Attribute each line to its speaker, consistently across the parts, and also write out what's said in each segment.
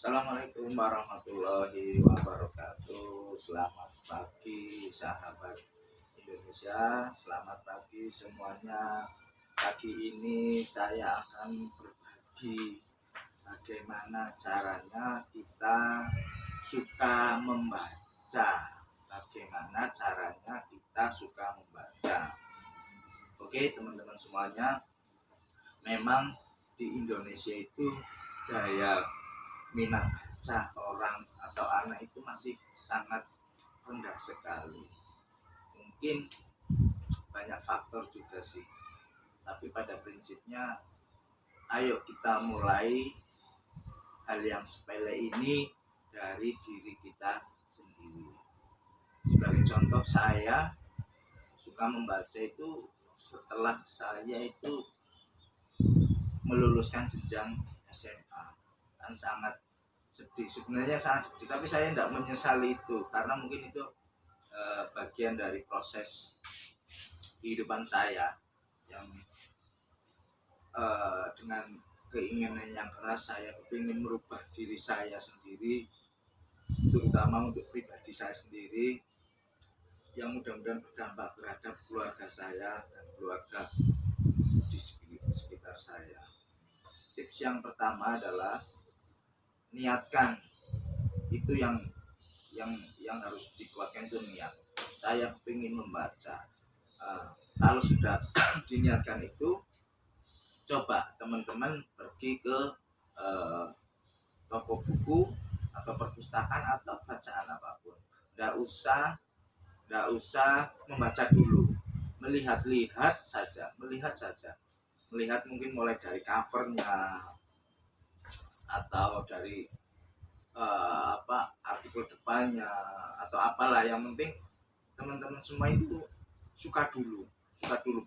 Speaker 1: Assalamualaikum warahmatullahi wabarakatuh. Selamat pagi sahabat Indonesia. Selamat pagi semuanya. Pagi ini saya akan berbagi bagaimana caranya kita suka membaca. Bagaimana caranya kita suka membaca. Oke teman-teman semuanya, memang di Indonesia itu daya minat baca orang atau anak itu masih sangat rendah sekali. Mungkin banyak faktor juga sih, tapi pada prinsipnya ayo kita mulai hal yang sepele ini dari diri kita sendiri. Sebagai contoh, saya suka membaca itu setelah saya itu meluluskan jenjang SMA. Kan sangat sedih, sebenarnya sangat sedih, tapi saya tidak menyesali itu karena mungkin itu bagian dari proses kehidupan saya yang dengan keinginan yang keras saya ingin merubah diri saya sendiri, terutama untuk pribadi saya sendiri yang mudah-mudahan berdampak terhadap keluarga saya dan keluarga di sekitar saya. Tips yang pertama adalah niatkan. Itu yang harus dikuatkan, itu niat. Saya ingin membaca. Kalau sudah diniatkan itu, coba teman-teman pergi ke toko buku atau perpustakaan atau bacaan apapun. Nggak usah membaca dulu, melihat saja. Melihat mungkin mulai dari covernya atau dari artikel depannya atau apalah, yang penting teman-teman semua itu suka dulu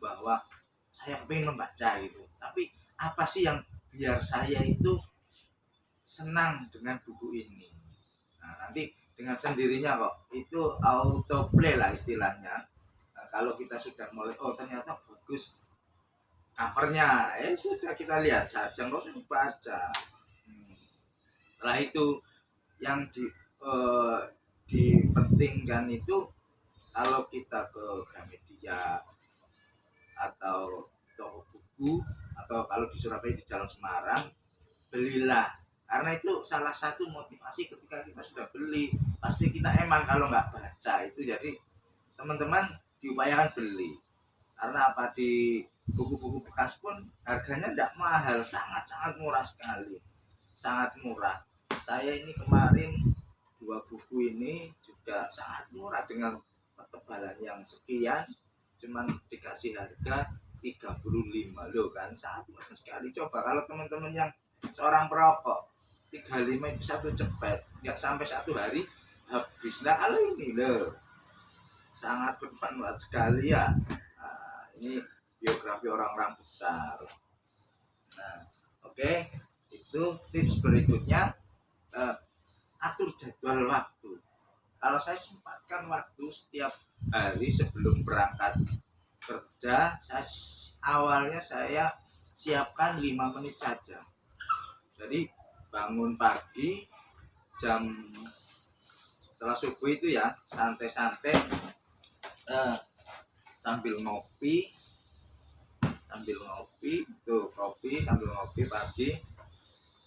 Speaker 1: bahwa saya pengen membaca gitu. Tapi apa sih yang biar saya itu senang dengan buku ini? Nah, nanti dengan sendirinya kok, itu autoplay lah istilahnya. Nah, kalau kita sudah mulai, oh ternyata bagus covernya, sudah kita lihat saja, nggak usah dibaca. Setelah itu yang dipentingkan itu, kalau kita ke Gramedia atau toko buku atau kalau di Surabaya di Jalan Semarang, belilah, karena itu salah satu motivasi ketika kita sudah beli, pasti kita emang kalau nggak baca itu. Jadi teman-teman diupayakan beli, karena apa, di buku-buku bekas pun harganya tidak mahal, sangat murah sekali, sangat murah. Saya ini kemarin 2 buku ini juga sangat murah dengan ketebalan yang sekian, cuman dikasih harga 35 loh, kan sangat murah sekali. Coba kalau teman-teman yang seorang perokok, 35 itu satu cepet, nggak sampai 1 hari habis. Nah kalau ini loh sangat bermanfaat sekali ya. Nah, ini biografi orang-orang besar. Nah, oke. Itu tips berikutnya, atur jadwal waktu. Kalau saya sempatkan waktu setiap hari sebelum berangkat kerja, awalnya saya siapkan 5 menit saja. Jadi bangun pagi setelah subuh itu ya, santai-santai, sambil ngopi tuh, kopi sambil ngopi pagi,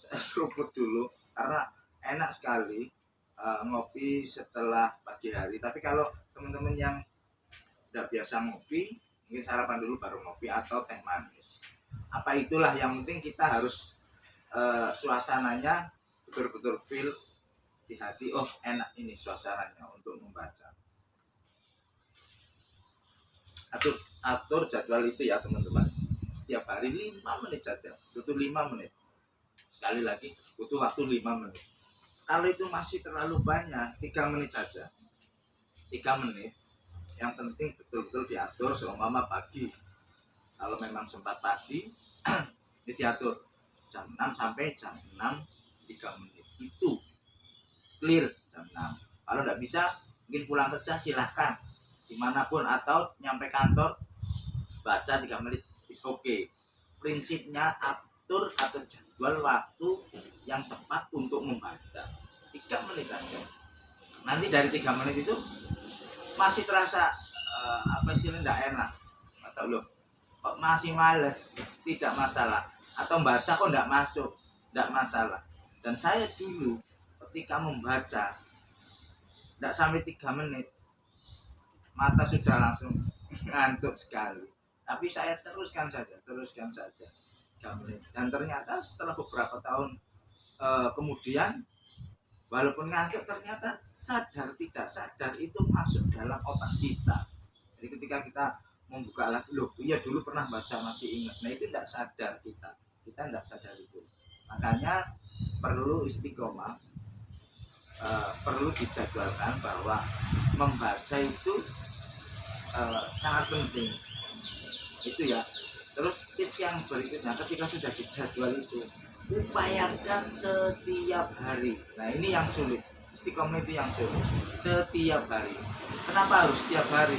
Speaker 1: saya seruput dulu karena enak sekali ngopi setelah pagi hari. Tapi kalau teman-teman yang tidak biasa ngopi, mungkin sarapan dulu baru ngopi atau teh manis. Apa itulah, yang penting kita harus suasananya betul-betul feel di hati. Oh enak ini suasananya untuk membaca. Atur jadwal itu ya teman-teman. Setiap hari 5 menit saja, butuh 5 menit. Sekali lagi, butuh waktu 5 menit. Kalau itu masih terlalu banyak, 3 menit saja. 3 menit, yang penting betul-betul diatur. Seumpama pagi, kalau memang sempat pagi, diatur jam 6 sampai jam 6, 3 menit. Itu clear jam 6. Kalau tidak bisa, mungkin pulang kerja silahkan dimanapun, atau nyampe kantor baca 3 menit is okay. Prinsipnya atur atau jadwal waktu yang tepat untuk membaca 3 menit aja. Nanti dari 3 menit itu masih terasa apa istilahnya tidak enak atau loh kok masih males, tidak masalah, atau baca kok tidak masuk, tidak masalah. Dan saya dulu ketika membaca tidak sampai 3 menit mata sudah langsung ngantuk sekali, tapi saya teruskan saja 3 menit. Dan ternyata setelah beberapa tahun kemudian, walaupun ngantuk, ternyata sadar tidak sadar itu masuk dalam otak kita. Jadi ketika kita membuka lagi, loh iya dulu pernah baca, masih ingat. Nah itu tidak sadar kita tidak sadar itu. Makanya perlu istiqomah, perlu dijadwalkan bahwa membaca itu sangat penting itu ya. Terus tips yang berikutnya, ketika sudah dijadwal itu upayakan setiap hari. Nah ini yang sulit, istiqomah itu yang sulit, setiap hari. Kenapa harus setiap hari?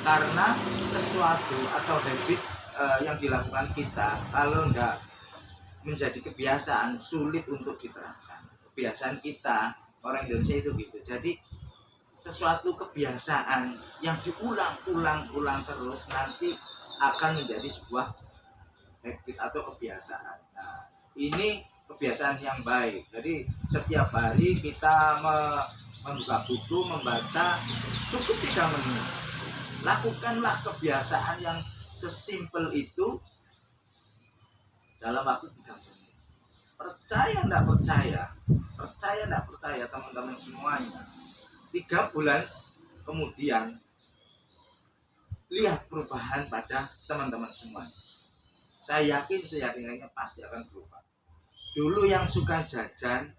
Speaker 1: Karena sesuatu atau habit yang dilakukan kita kalau enggak menjadi kebiasaan sulit untuk diterapkan. Kebiasaan kita orang Indonesia itu gitu. Jadi sesuatu kebiasaan yang diulang-ulang terus nanti akan menjadi sebuah habit atau kebiasaan. Nah, ini kebiasaan yang baik. Jadi setiap hari kita membuka buku, membaca cukup 3 menit. Lakukanlah kebiasaan yang sesimpel itu dalam waktu 3 menit. Percaya enggak percaya teman-teman semuanya, 3 bulan kemudian lihat perubahan pada teman-teman semuanya. Saya yakin pasti akan berubah. Dulu yang suka jajan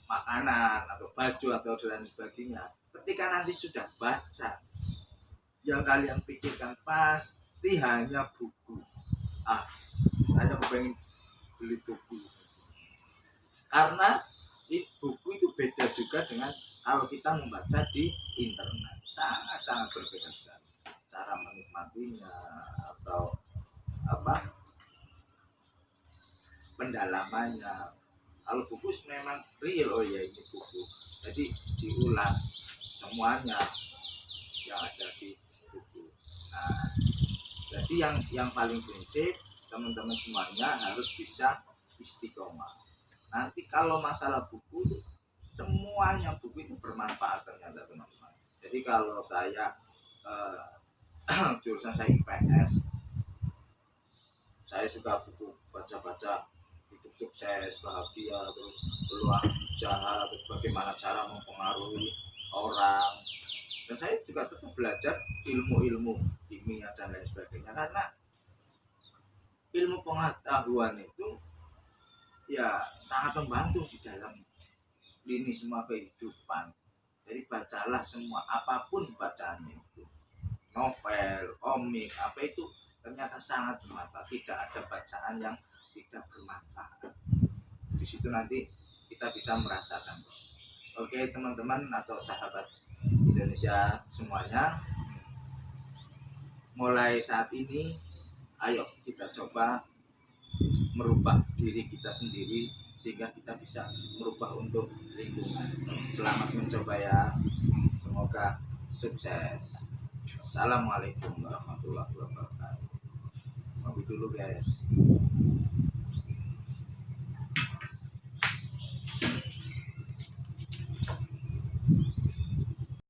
Speaker 1: makanan atau baju atau dan sebagainya, ketika nanti sudah baca, yang kalian pikirkan pasti hanya buku. Hanya pengen beli buku. Karena buku itu beda juga dengan kalau kita membaca di internet. Sangat berbeda sekali cara menikmatinya atau pendalamannya. Kalau buku memang real, oh ya ini buku, jadi diulas semuanya yang ada di buku. Nah, jadi yang paling prinsip teman-teman semuanya harus bisa istiqomah. Nanti kalau masalah buku, semuanya buku itu bermanfaat ternyata teman-teman. Jadi kalau saya jurusan saya IPS, saya suka buku, baca-baca hidup sukses, bahagia, terus peluang usaha, terus bagaimana cara mempengaruhi orang. Dan saya juga tetap belajar ilmu-ilmu kimia dan lain sebagainya, karena ilmu pengetahuan itu ya sangat membantu di dalam lini semua kehidupan. Jadi bacalah semua, apapun bacaannya itu, novel, komik, apa itu ternyata sangat bermanfaat. Tidak ada bacaan yang tidak bermanfaat. Di situ nanti kita bisa merasakan. Oke teman-teman atau sahabat Indonesia semuanya, mulai saat ini ayo kita coba merubah diri kita sendiri sehingga kita bisa merubah untuk lingkungan. Selamat mencoba ya, semoga sukses. Assalamualaikum warahmatullahi wabarakatuh. Maaf dulu guys.